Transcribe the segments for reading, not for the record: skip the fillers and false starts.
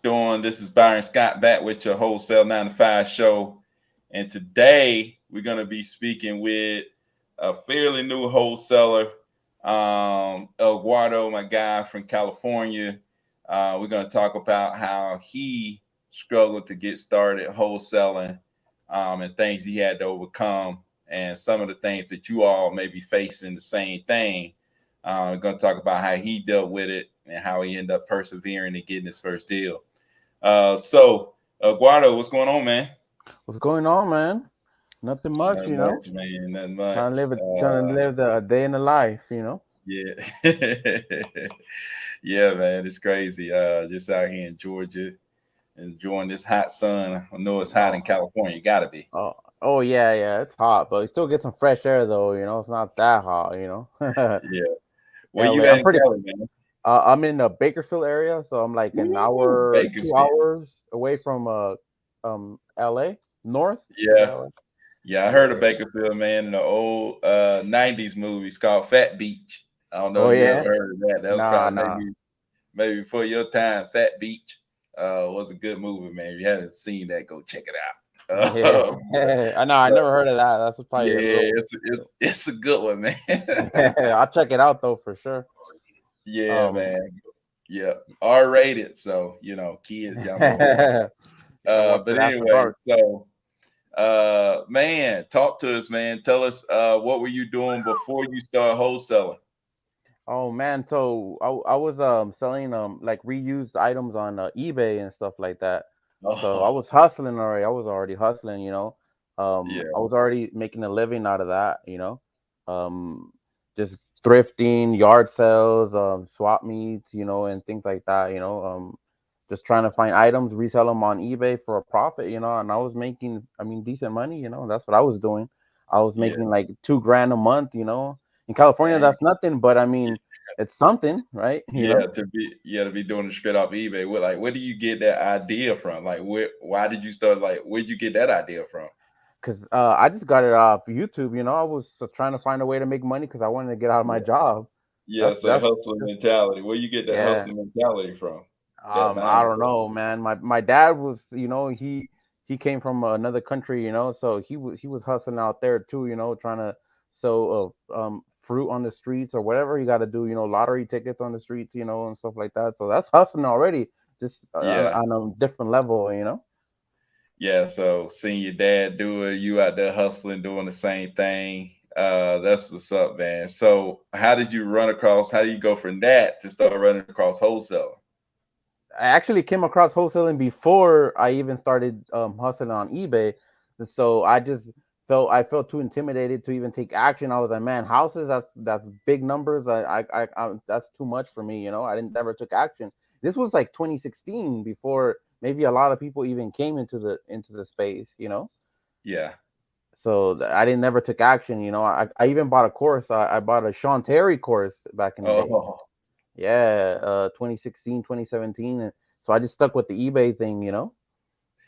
doing? This is Byron Scott back with your Wholesale 9 to 5 show. And today we're going to be speaking with a fairly new wholesaler, El Guardo, my guy from California. We're going to talk about how he struggled to get started wholesaling, and things he had to overcome, and some of the things that you all may be facing the same thing. We're going to talk about how he dealt with it and how he ended up persevering and getting his first deal. Guardo, what's going on, man? What's going on, man? Nothing much, Nothing much, man. Nothing Trying to much. live the a day in the life. Yeah, yeah, man. It's crazy. Just out here in Georgia, enjoying this hot sun. I know it's hot in Oh, California. Gotta be. oh yeah, yeah. It's hot, but you still get some fresh air though. It's not that hot. Yeah. Where you LA. at in Cali, man? I'm in the Bakersfield area, so I'm like an Woo, hour, two Bakersfield. hours away from LA North. Is Yeah, that right? yeah. I heard of Yeah. Bakersfield, man, in the old '90s movies called Fat Beach. I don't know Oh if you ever yeah. heard of that. That was Nah, probably nah. maybe before your time. Fat Beach was a good movie, man. If you haven't seen that, go check it out. Yeah. But, I know. I but never heard of that. That's probably a yeah, little. it's a good one, man. I'll check it out though for sure. Yeah, Um. man. Yeah, R rated, so kids, y'all know what. Yeah, watch But it after anyway, dark. so man, talk to us, man. Tell us what were you doing before you started wholesaling? Oh man, so I was selling like reused items on eBay and stuff like that. So I Oh, was hustling already. I was already hustling. I yeah, was already making a living out of that. Um, just thrifting, yard sales, swap meets, and things like that. Just trying to find items, resell them on eBay for a profit, and I was making, I mean, decent money. That's what I was doing. I was yeah, making like 2 grand a month. In California, dang. that's nothing, but I mean, it's something, right? To be doing it straight off eBay. Where do you get that idea from? Like, why did you start? Like, where'd you get that idea from? Because I just got it off YouTube. I was trying to find a way to make money because I wanted to get out of my Yeah, job. yeah. So That's hustling just mentality. Where you get that yeah. hustling mentality from? That I don't mindset. know, man. My dad was, he came from another country, so he was hustling out there too, trying to sell fruit on the streets or whatever he got to do, lottery tickets on the streets, and stuff like that. So that's hustling already, just Yeah. on a different level. Yeah, so seeing your dad do it, you out there hustling, doing the same thing. That's what's up, man. So how do you go from that to start running across wholesaling? I actually came across wholesaling before I even started hustling on eBay. And so I felt too intimidated to even take action. I was like, man, houses, that's big numbers. I that's too much for me. I didn't never took action. This was like 2016 before maybe a lot of people even came into the space. Yeah. So I didn't never took action. I even bought a course. I bought a Sean Terry course back in the day. Oh, Yeah, 2016, 2017. And so I just stuck with the eBay thing.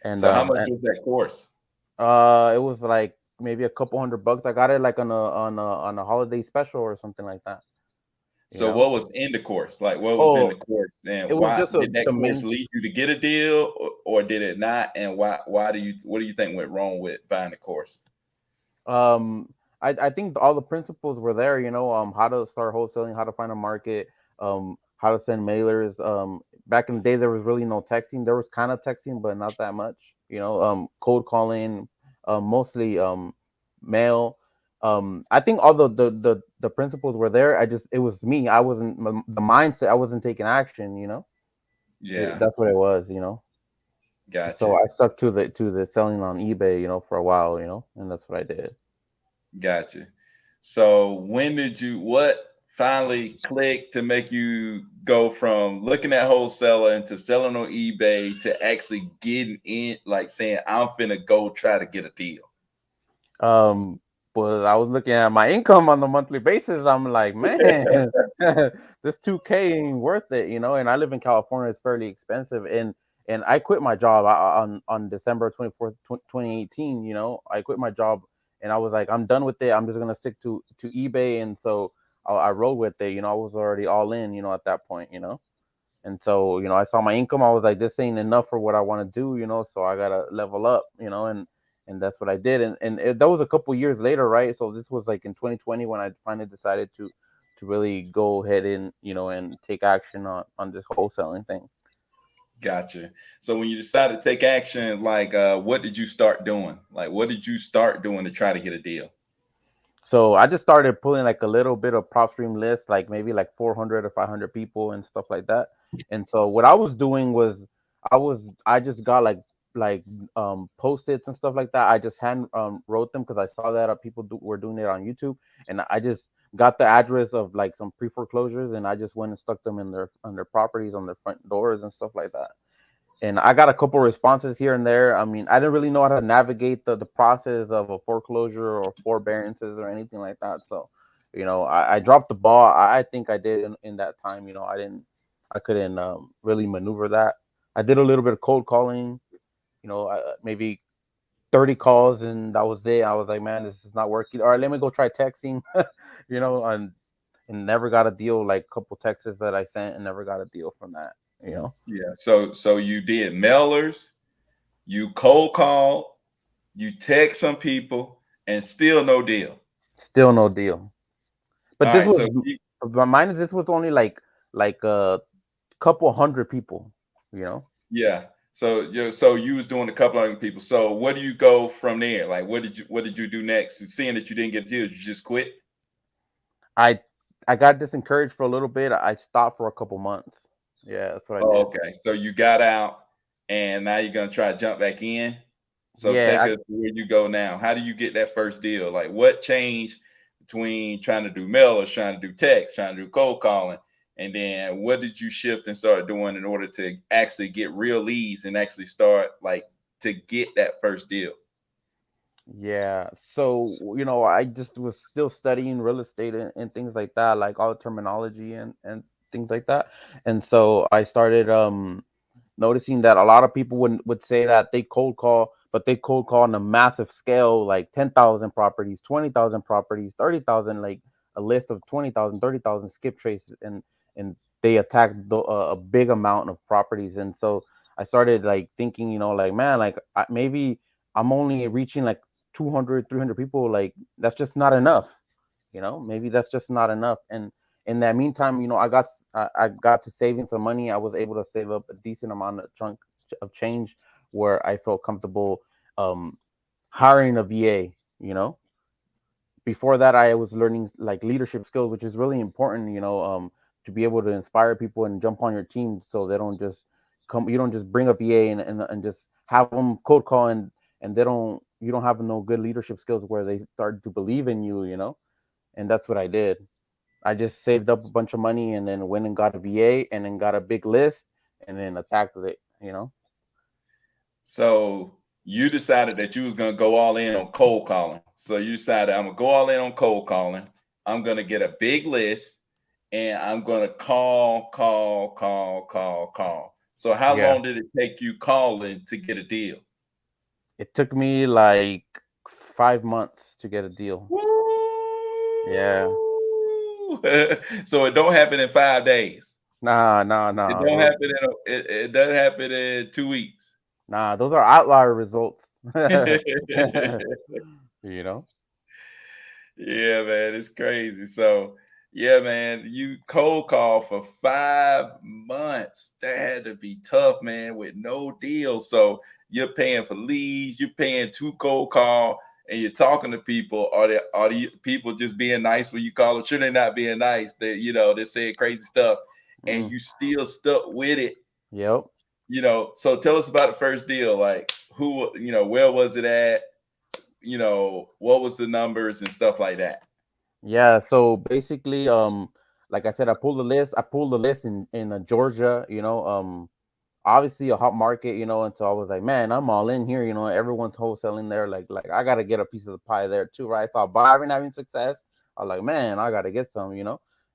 And so how much was that course? it was like maybe a couple $100. I got it like on a holiday special or something like that, you So know. what was in the course? Like what was in Oh, the course, it and was why just did that to course men. lead you to get a deal, or did it not? And why do you what do you think went wrong with buying the course? I think all the principles were there. How to start wholesaling, how to find a market, how to send mailers. Back in the day there was really no texting. There was kind of texting, but not that much. Cold calling, mostly mail. I think all the principles were there. It was me. I wasn't the mindset. I wasn't taking action. Yeah, That's what it was. So gotcha. I stuck to the selling on eBay, for a while, and that's what I did. Gotcha. So when did what finally clicked to make you go from looking at wholesaler into selling on eBay to actually getting in, like saying, I'm finna go try to get a deal? Um, but I was looking at my income on the monthly basis. I'm like, man, this 2K ain't worth it. And I live in California; it's fairly expensive. And I quit my job on December 24th, 2018. I quit my job, and I was like, I'm done with it. I'm just gonna stick to eBay, and so I rolled with it. I was already all in. At that point. And so, I saw my income. I was like, this ain't enough for what I want to do, so I gotta level up, and that's what I did. That was a couple years later, right? So this was like in 2020 when I finally decided to really go ahead and and take action on this wholesaling thing. Gotcha. So when you decided to take action, like what did you start doing? Like what did you start doing to try to get a deal? So I just started pulling like a little bit of prop stream list, like maybe like 400 or 500 people and stuff like that. And so what I was doing was I just got like post-its and stuff like that. I just hand wrote them because I saw that people were doing it on YouTube, and I just got the address of like some pre-foreclosures, and I just went and stuck them in their on their properties, on their front doors and stuff like that. And I got a couple responses here and there. I mean, I didn't really know how to navigate the process of a foreclosure or forbearances or anything like that. So, I dropped the ball. I think I did in that time. I couldn't really maneuver that. I did a little bit of cold calling. Maybe 30 calls, and that was it. I was like, man, this is not working. All right, let me go try texting. And never got a deal. Like a couple texts that I sent, and never got a deal from that. You know. Yeah. So you did mailers, you cold call, you text some people, and still no deal. Still no deal. But All this right. was So you, but mine. This was only like a couple hundred people. You know, yeah. So you was doing a couple of people. So what do you go from there? Like what did you do next? Seeing that you didn't get a deal, you just quit? I I got disencouraged for a little bit. I stopped for a couple months. Yeah, that's what I Oh, did. okay. So you got out and now you're gonna try to jump back in. So Yeah, take us to where you go now. How do you get that first deal? Like what changed between trying to do mail or trying to do text, trying to do cold calling? And then what did you shift and start doing in order to actually get real leads and actually start like to get that first deal? yeah. So I just was still studying real estate and things like that, like all the terminology and things like that. And so I started noticing that a lot of people would say that they cold call, but they cold call on a massive scale, like 10,000 properties, 20,000 properties, 30,000, like a list of 20,000, 30,000 skip traces, and they attack a big amount of properties. And so I started like thinking, like, man, like maybe I'm only reaching like 200, 300 people. Like that's just not enough. Maybe that's just not enough. And in that meantime, I got to saving some money. I was able to save up a decent amount of chunk of change where I felt comfortable um, hiring a VA. Before that, I was learning like leadership skills, which is really important. To be able to inspire people and jump on your team, so they don't just come. You don't just bring a VA and just have them code call, and you don't have no good leadership skills where they start to believe in you. And that's what I did. I just saved up a bunch of money and then went and got a VA and then got a big list and then attacked it. So you decided that you was gonna go all in on cold calling. So you decided I'm gonna go all in on cold calling. I'm gonna get a big list and I'm gonna call, call, call, call, call. So how Yeah. long did it take you calling to get a deal? It took me like 5 months to get a deal. Yeah. Woo! So it don't happen in 5 days. Nah, nah, It nah. don't happen it doesn't happen in 2 weeks. Nah, those are outlier results. you know? Yeah, man, it's crazy. So, yeah, man, you cold call for 5 months. That had to be tough, man, with no deal. So you're paying for leads, you're paying to cold call, and you're talking to people. Are the people just being nice when you call them? Sure, they're not being nice. They're saying crazy stuff, and Mm, you still stuck with it. yep. So tell us about the first deal. Like where was it at? What was the numbers and stuff like that? Yeah, so basically, like I said, I pulled the list in Georgia, obviously a hot market, and so I was like, man, I'm all in here, everyone's wholesaling there, like I gotta get a piece of the pie there too, right? So Byron having success, I was like, man, I gotta get some.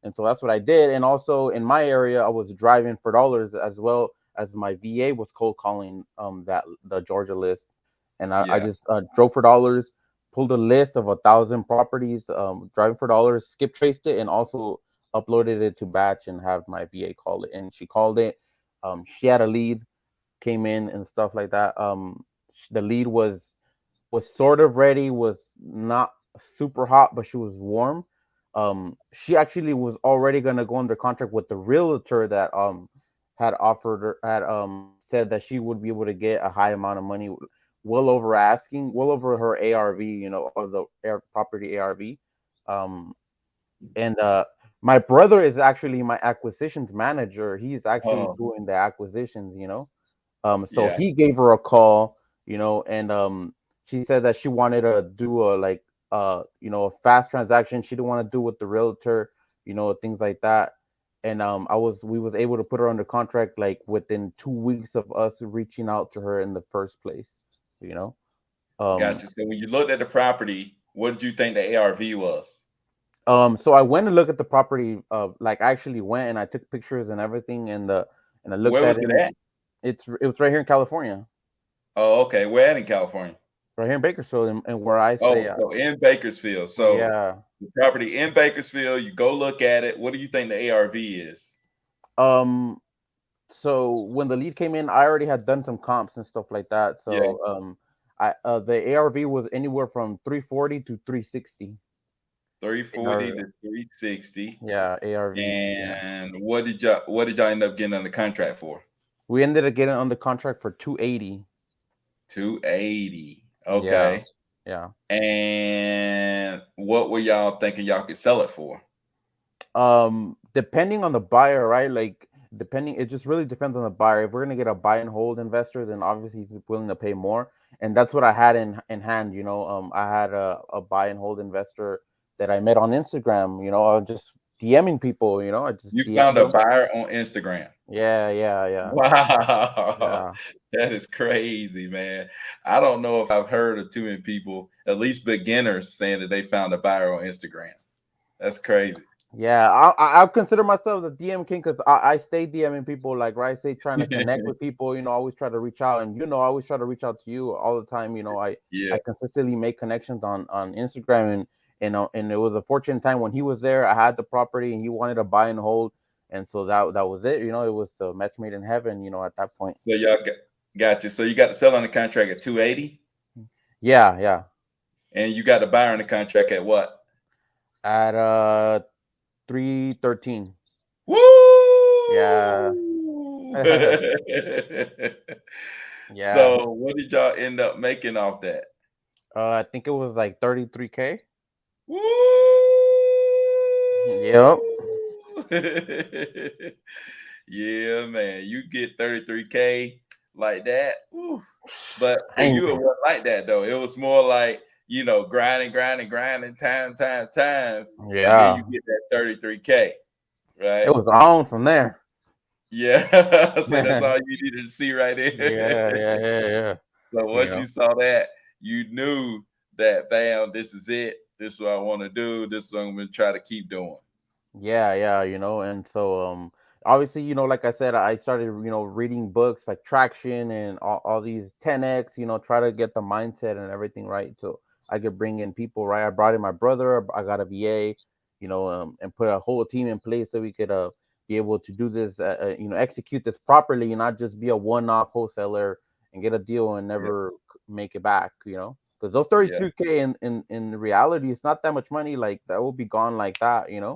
And so that's what I did. And also in my area, I was driving for dollars as well as my VA was cold calling that the Georgia list. And I Yeah. just drove for dollars, pulled a list of 1,000 properties, driving for dollars, skip traced it, and also uploaded it to batch and have my VA call it. And she called it. She had a lead, came in and stuff like that. The lead was sort of ready, was not super hot, but she was warm. She actually was already gonna go under contract with the realtor that had offered her, had said that she would be able to get a high amount of money, well over asking, well over her ARV, or the property ARV. Um, and My brother is actually my acquisitions manager. He's actually Oh, doing the acquisitions, so yeah. he gave her a call, and she said that she wanted to do a like a fast transaction. She didn't want to do with the realtor, things like that. And we was able to put her under contract like within 2 weeks of us reaching out to her in the first place, you know. Um Gotcha. So when you looked at the property, what did you think the ARV was? so I went to look at the property, like I actually went and I took pictures and everything, and I looked Where at was it. it at? It was right here in California, Oh, okay. Where at in California? right here in Bakersfield, and where I stay Oh, at. so in Bakersfield. So Yeah. the property in Bakersfield, you go look at it. What do you think the ARV is? Um. So when the lead came in, I already had done some comps and stuff like that. Yeah, So I the ARV was anywhere from 340 to 360. 340 ARV. to 360. Yeah, ARVs. Yeah. And what did y'all end up getting under contract for? We ended up getting on the contract for 280. 280. Yeah. Okay. Yeah. And what were y'all thinking y'all could sell it for? Depending on the buyer, right? Like depending, it just really depends on the buyer. If we're gonna get a buy and hold investor, then obviously he's willing to pay more. And that's what I had in hand, I had a buy and hold investor that I met on Instagram, I was just DMing people, I just You DM found a them. buyer on Instagram. Yeah, yeah, yeah, Wow. yeah. That is crazy, man. I don't know if I've heard of too many people, at least beginners, saying that they found a buyer on Instagram. That's crazy. Yeah, I'll consider myself the DM king because I stay DMing people, like, right, say trying to connect with people. I always try to reach out, and I always try to reach out to you all the time. I Yeah. consistently make connections on Instagram, and it was a fortunate time when he was there. I had the property, and he wanted to buy and hold, and so that was it. It was a match made in heaven. At that point. So y'all got you. So you got the seller on the contract at 280, Yeah, yeah. and you got the buyer on the contract at what? At 313. Yeah. Woo! Yeah. So what did y'all end up making off that? I think it was like 33K. Yep. Woo! Yeah, man, you get 33K like that. Woo. But for I you, it wasn't like that though. It was more like, grinding, grinding, grinding, time, time, time, and then you Yeah, get that 33K, it right? was on from there. Yeah. So that's Yeah, all you needed to see right yeah, there. yeah. So You once you know. saw that, you knew that, bam, this is it. This is what I want to do. This is what I'm going to try to keep doing. Yeah, yeah, and so obviously, like I said, I started, reading books like Traction and all these 10x, try to get the mindset and everything right. So I could bring in people, right? I brought in my brother, I got a VA, and put a whole team in place so we could be able to do this, execute this properly and not just be a one-off wholesaler and get a deal and Yeah. never make it back, because those Yeah. 33K in reality, it's not that much money. Like that will be gone like that. Yeah.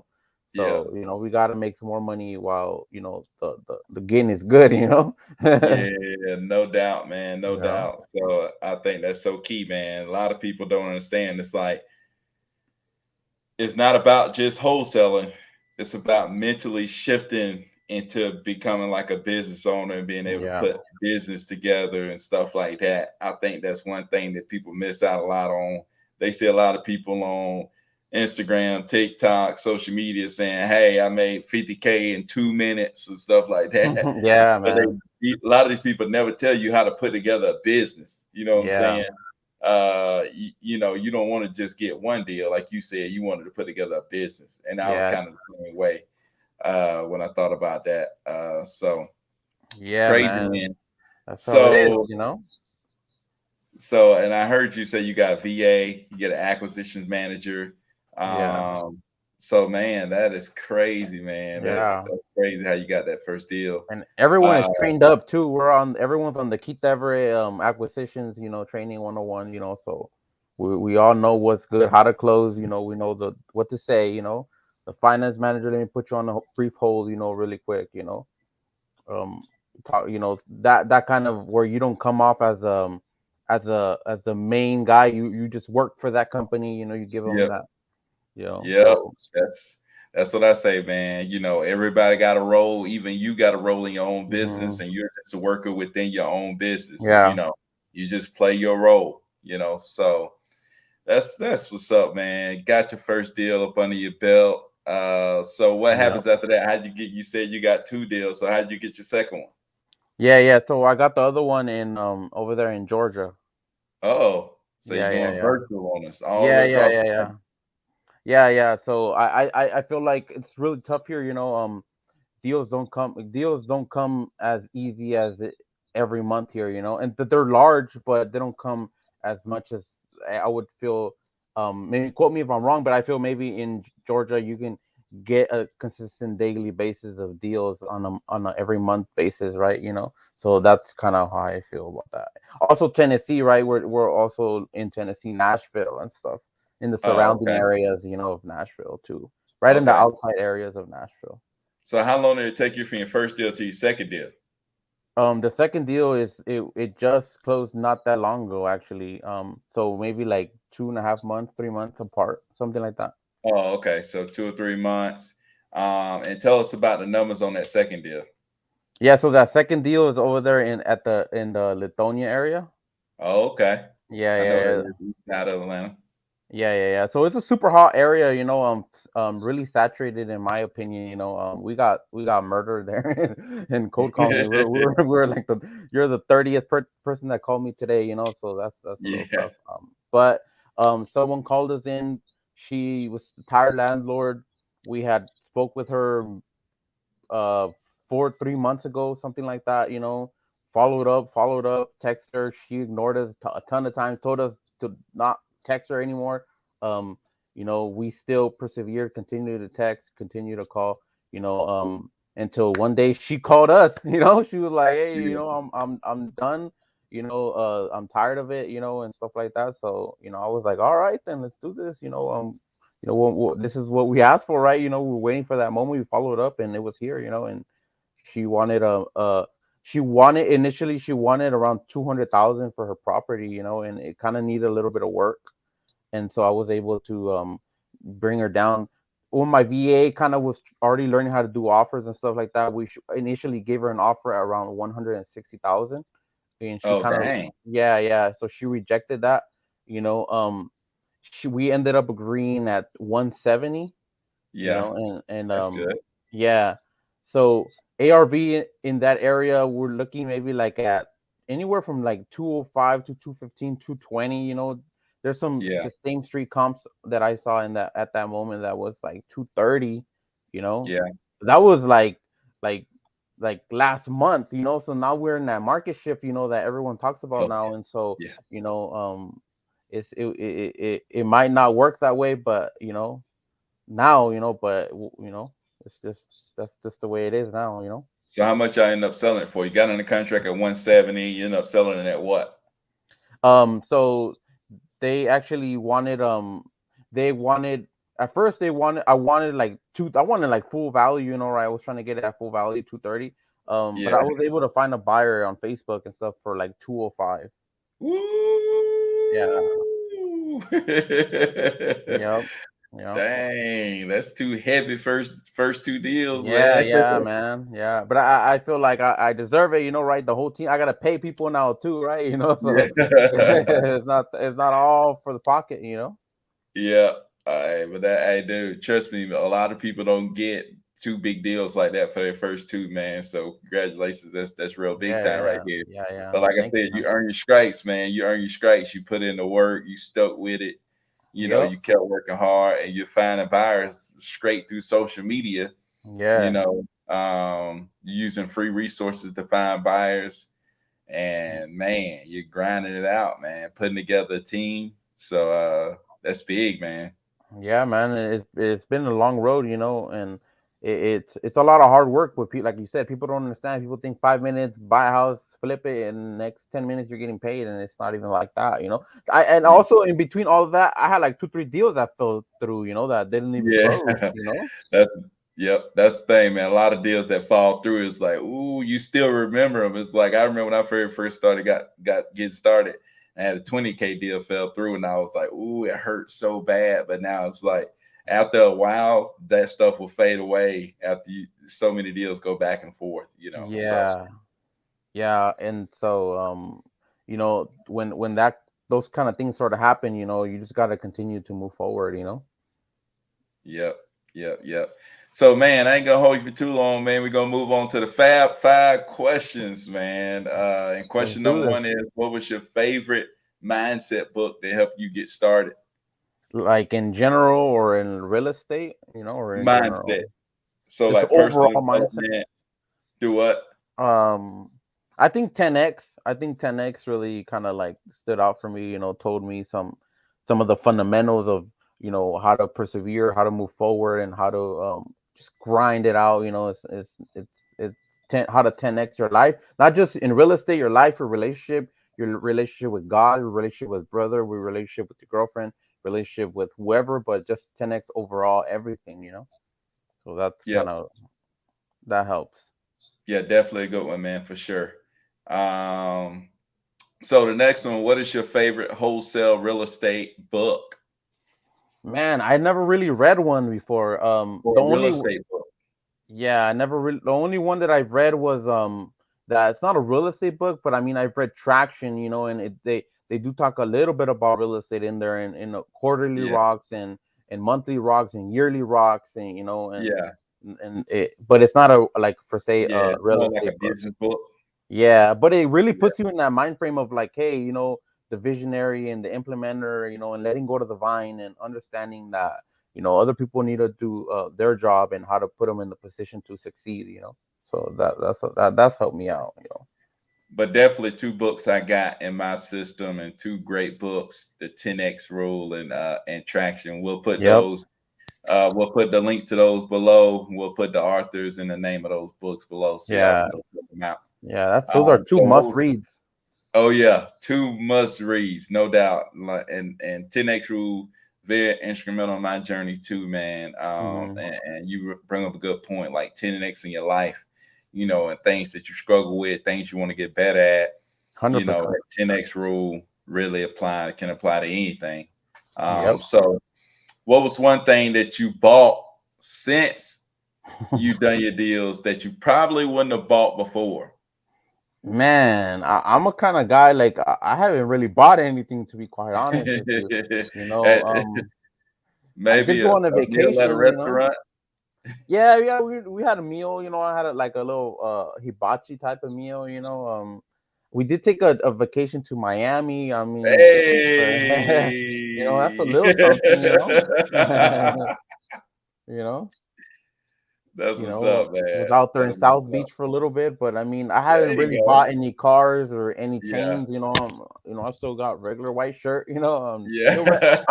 So, we got to make some more money while, the gain is good. Yeah. No doubt, man. No Yeah. doubt. So I think that's so key, man. A lot of people don't understand. It's like, it's not about just wholesaling. It's about mentally shifting into becoming like a business owner and being able to Yeah. put business together and stuff like that. I think that's one thing that people miss out a lot on. They see a lot of people on Instagram, TikTok, social media saying, "Hey, I made 50K in 2 minutes" and stuff like that. Yeah, But man. a lot of these people never tell you how to put together a business. You know what I'm Yeah. saying? You don't want to just get one deal. Like you said, you wanted to put together a business. And I was Yeah. kind of the same way when I thought about that. So it's Yeah, crazy, man. man. That's how it So, is. and I heard you say you got VA, you get an acquisitions manager. Yeah. Um, So man, that is crazy, man. Yeah. That's crazy how you got that first deal. And everyone Uh, is trained up too. Everyone's on the Keith Everett acquisitions, training 101, so we all know what's good, how to close, we know the what to say, the finance manager, let me put you on a brief hold, really quick, um talk, that kind of where you don't come off as the main guy, you just work for that company, you give them yep, that, yep. so That's that's what I say, man. Everybody got a role. Even you got a role in your own business, mhm. and you're just a worker within your own business. Yeah, You just play your role. So that's what's up, man. Got your first deal up under your belt. So what yeah. happens after that? How'd you get? You said you got two deals. So how'd you get your second one? Yeah. So I got the other one in over there in Georgia. Oh, so you're Yeah, yeah, going yeah. virtual on us all the Yeah, way yeah, across yeah, the yeah. country. Yeah. So I feel like it's really tough here, deals don't come as easy as every month here, and they're large, but they don't come as much as I would feel. Maybe quote me if I'm wrong, but I feel maybe in Georgia you can get a consistent daily basis of deals on a every month basis, right? So that's kind of how I feel about that. Also, Tennessee, right? We're also in Tennessee, Nashville, and stuff in the Oh, surrounding okay, areas, of Nashville too, right in the okay. outside areas of Nashville. So how long did it take you from your first deal to your second deal? The second deal it just closed not that long ago, actually. So maybe like 2.5 months, 3 months apart, something like that. Oh, okay. So 2 or 3 months. And tell us about the numbers on that second deal. Yeah, so that second deal is over there in the Lithonia area. Oh, okay. Yeah, I know yeah, that yeah. is east side of Atlanta. Yeah. So it's a super hot area, really saturated in my opinion. We got murder there in cold calling me. We're like you're the 30th person that called me today. So that's a little Yeah. tough. But someone called us in. She was the tired landlord. We had spoke with her uh 3 months ago, something like that. Followed up, text her. She ignored us a ton of times, told us to not text her anymore. Um, we still persevered, continue to text, continue to call, until one day she called us, she was like, hey, Yeah. I'm done, I'm tired of it, and stuff like that. So, I was like, all right, then let's do this, this is what we asked for, right? We were waiting for that moment. We followed up, and it was here, and she wanted she wanted around 200,000 for her property, and it kind of needed a little bit of work, and so I was able to bring her down. When my VA kind of was already learning how to do offers and stuff like that, we initially gave her an offer at around 160,000, and she Oh, kind of, dang. yeah, so she rejected that, you know. We ended up agreeing at 170, Yeah. and That's good. yeah. So ARV in that area, we're looking maybe like at anywhere from like 205 to 215, 220. There's some Yeah. the same street comps that I saw in that at that moment that was like 230, Yeah. that was like last month, so now we're in that market shift, that everyone talks about Oh, now. And so, yeah. it might not work that way, but now, but it's just that's just the way it is now, So how much I end up selling it for? You got in the contract at 170. You end up selling it at what? So they actually wanted they wanted at first they wanted I wanted like full value, right? I was trying to get it at full value, 230. But Yeah. I was able to find a buyer on Facebook and stuff for like 205. Yeah. Woo! Yep. Yep. Dang, that's too heavy. First two deals, Yeah, man. yeah, man. Yeah. But I feel like I deserve it, right? The whole team, I gotta pay people now too, right? So Yeah. it's not all for the pocket, Yeah, but that, hey, dude, trust me, a lot of people don't get two big deals like that for their first two, man. So congratulations, that's real big Yeah, time right yeah, here. yeah, yeah. But like I Thank you, said, you man. earn your stripes, man. You earn your stripes. You put in the work. You stuck with it. Yep. You kept working hard, and you're finding buyers straight through social media. Yeah. You're using free resources to find buyers, and man, you're grinding it out, man. Putting together a team. So that's big, man. Yeah, man, it's been a long road, and it's a lot of hard work. But like you said, people don't understand. People think 5 minutes, buy a house, flip it, and next 10 minutes you're getting paid, and it's not even like that. And Yeah. also in between all of that, I had like 2, 3 deals that fell through, that didn't even Yeah. close. That's yep. That's the thing, man. A lot of deals that fall through is like, ooh, you still remember them. It's like I remember when I first started, got getting started. I had a 20K deal fell through, and I was like, ooh, it hurt so bad. But now it's like after a while, that stuff will fade away after so many deals go back and forth. So Yeah, yeah, and so when that those kind of things sort of happen, you just got to continue to move forward. yep, yep. So, man, I ain't gonna hold you for too long, man. We're gonna move on to the Fab Five questions, man. And Let's question do number this. one is, what was your favorite mindset book that helped you get started? Like in general or in real estate, or in Mindset. general, So, just like personal overall mindset. development. Do what? Um, I think 10x. I think 10x really kind of like stood out for me. Told me some of the fundamentals of how to persevere, how to move forward, and how to just grind it out. How to 10x your life, not just in real estate, your relationship with God, your relationship with brother, your relationship with your girlfriend, relationship with whoever, but just 10x overall everything. So that's Yep. kind of that helps. Yeah, definitely a good one, man, for sure. Um, so the next one, what is your favorite wholesale real estate book Man, I never really read one before. The or real only estate book? Yeah, I never really. The only one that I've read was that it's not a real estate book, but I mean I've read Traction, and they do talk a little bit about real estate in there, and in quarterly Yeah, rocks and monthly rocks and yearly rocks, and yeah, but it's not a like for say yeah. a It's real more like a estate book. business book. Yeah, but it really Yeah, puts you in that mind frame of like, hey, the visionary and the implementer, and letting go to the vine and understanding that, other people need to do their job and how to put them in the position to succeed. So that's helped me out. but definitely two books I got in my system and two great books, the 10X Rule and Traction. Yep. We'll put the link to those below. We'll put the authors and the name of those books below so y'all can Yeah. go check them out. Yeah. Those are two So must reads. oh yeah, two must reads, no doubt. And 10X Rule very instrumental in my journey too, man. Mm-hmm. And you bring up a good point, like 10X in your life, and things that you struggle with, things you want to get better at. 100%. That 10X rule really can apply to anything. Yep. So, what was one thing that you bought since you done your deals that you probably wouldn't have bought before? Man, I'm a kind of guy like I haven't really bought anything, to be quite honest with you. You know, At- um, I did Maybe go on a a meal at a vacation. restaurant. Yeah, yeah, we had a meal. I had like a little hibachi type of meal. We did take a vacation to Miami. I mean, but that's a Hey, little something. you know, that's what's up, was man. out there in That's what's South up. Beach for a little bit, but I mean, I There haven't you really go. bought any cars or any Yeah, chains. I still got regular white shirt. I'm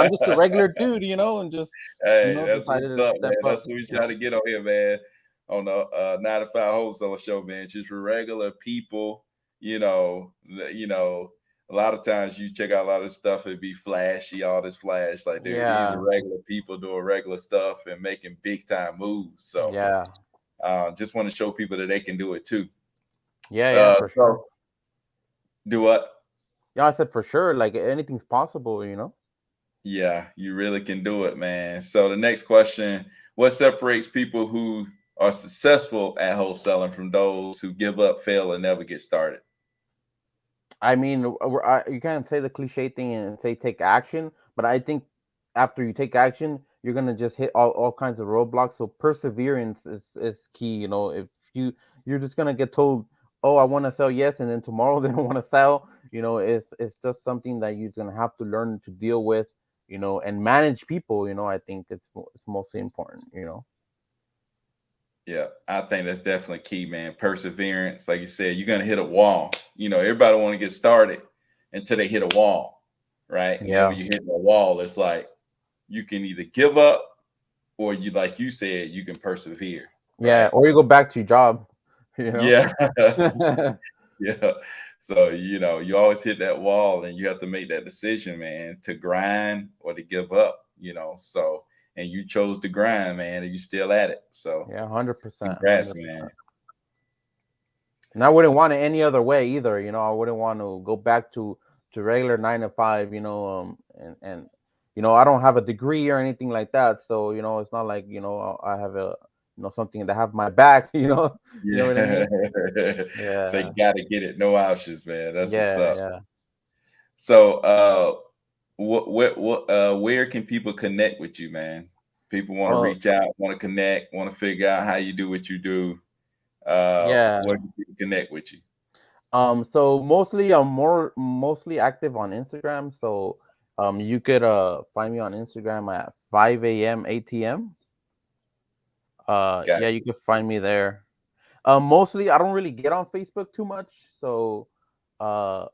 just a yeah. regular dude. And just Hey, that's decided what's to up, man. step up. That's what we try to get on here, man. On the 9 to 5 wholesaler show, man. Just for regular people, a lot of times you check out a lot of stuff, it'd be flashy, all this flash. Like these are Yeah, regular people doing regular stuff and making big time moves. So yeah, just want to show people that they can do it too. yeah, for sure. So do what? Yeah, I said for sure, like anything's possible. Yeah, you really can do it, man. So the next question, what separates people who are successful at wholesaling from those who give up, fail, and never get started? I mean, you can't say the cliche thing and say take action, but I think after you take action, you're gonna just hit all kinds of roadblocks. So perseverance is key. If you're just gonna get told, oh, I want to sell, yes, and then tomorrow they don't want to sell. It's just something that you're gonna have to learn to deal with. And manage people. I think it's mostly important. Yeah, I think that's definitely key, man. Perseverance, like you said, you're gonna hit a wall. Everybody want to get started until they hit a wall, right? And then Yeah. when you hit the wall, it's like you can either give up or you, like you said, you can persevere, Yeah, right? or you go back to your job, you know. Yeah. Yeah. So, you always hit that wall and you have to make that decision, man, to grind or to give up. So, and you chose to grind, man, and you still at it. So, Yeah, 100%, congrats, 100%. man. And I wouldn't want it any other way either. I wouldn't want to go back to regular 9 to 5. And I don't have a degree or anything like that. So it's not like I have a something that have my back. You know what I Yeah. mean? So you Yeah, got to get it. No options, man. That's what's yeah, up. yeah. So, where can people connect with you, man? People want to Oh, reach out, want to connect, want to figure out how you do what you do. Where yeah. can people connect with you? So mostly I'm mostly active on Instagram. So you could find me on Instagram at 5 a.m. ATM. Got Yeah, you could find me there. Mostly I don't really get on Facebook too much, so uh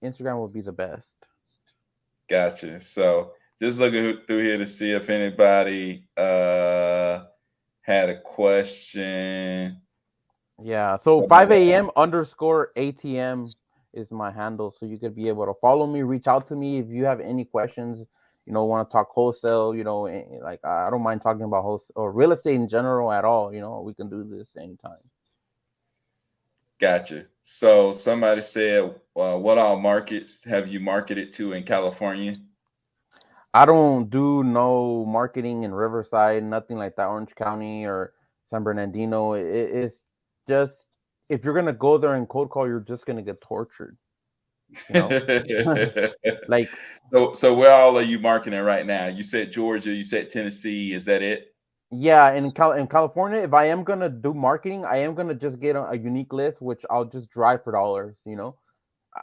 Instagram would be the best. Gotcha. So just looking through here to see if anybody had a question. Yeah, so Somebody, 5 a.m. underscore ATM is my handle, so you could be able to follow me, reach out to me if you have any questions. Want to talk wholesale? Like I don't mind talking about wholesale or real estate in general at all. We can do this anytime. gotcha. So somebody said, what all markets have you marketed to in California? I don't do no marketing in Riverside, nothing like that, Orange County or San Bernardino. It's just if you're gonna go there and cold call, you're just gonna get tortured. You know, like So where all are you marketing right now? You said Georgia, you said Tennessee. Is that it? yeah, in California, if I am gonna do marketing, I am gonna just get a unique list, which I'll just drive for dollars. Oh,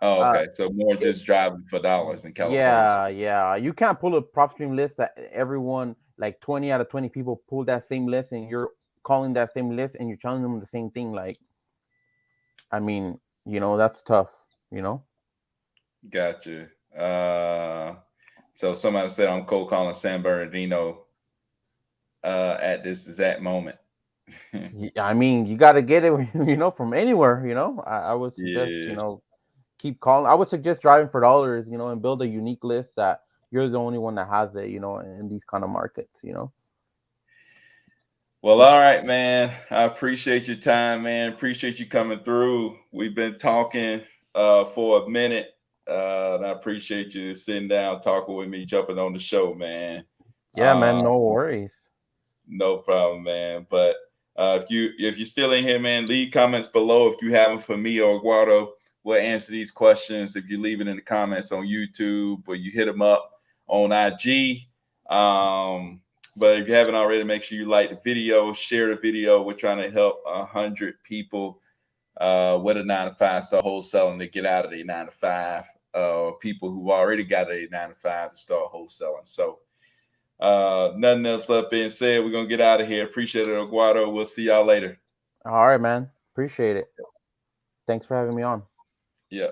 Uh, okay. So more it, just driving for dollars in California. yeah, yeah. You can't pull a prop stream list that everyone like 20 out of 20 people pull that same list, and you're calling that same list, and you're telling them the same thing. Like, I mean, that's tough. You know. Gotcha. So somebody said I'm cold calling San Bernardino at this exact moment. I mean, you got to get it, from anywhere. I would suggest, Yeah. keep calling. I would suggest driving for dollars, and build a unique list that you're the only one that has it, in these kind of markets. Well, all right, man. I appreciate your time, man. Appreciate you coming through. We've been talking for a minute. And I appreciate you sitting down, talking with me, jumping on the show, man. Yeah, man, Uh, no worries. no problem, man. But if you're still in here, man, leave comments below if you have them for me or Guado. We'll answer these questions if you leave it in the comments on YouTube or you hit them up on IG. But if you haven't already, make sure you like the video, share the video. We're trying to help 100 people with a 9 to 5 start wholesaling to get out of the 9 to 5. People who already got a 9 to 5 to start wholesaling. So nothing else left being said. We're gonna get out of here. Appreciate it, Aguado. We'll see y'all later. All right, man. Appreciate it. Thanks for having me on. Yeah.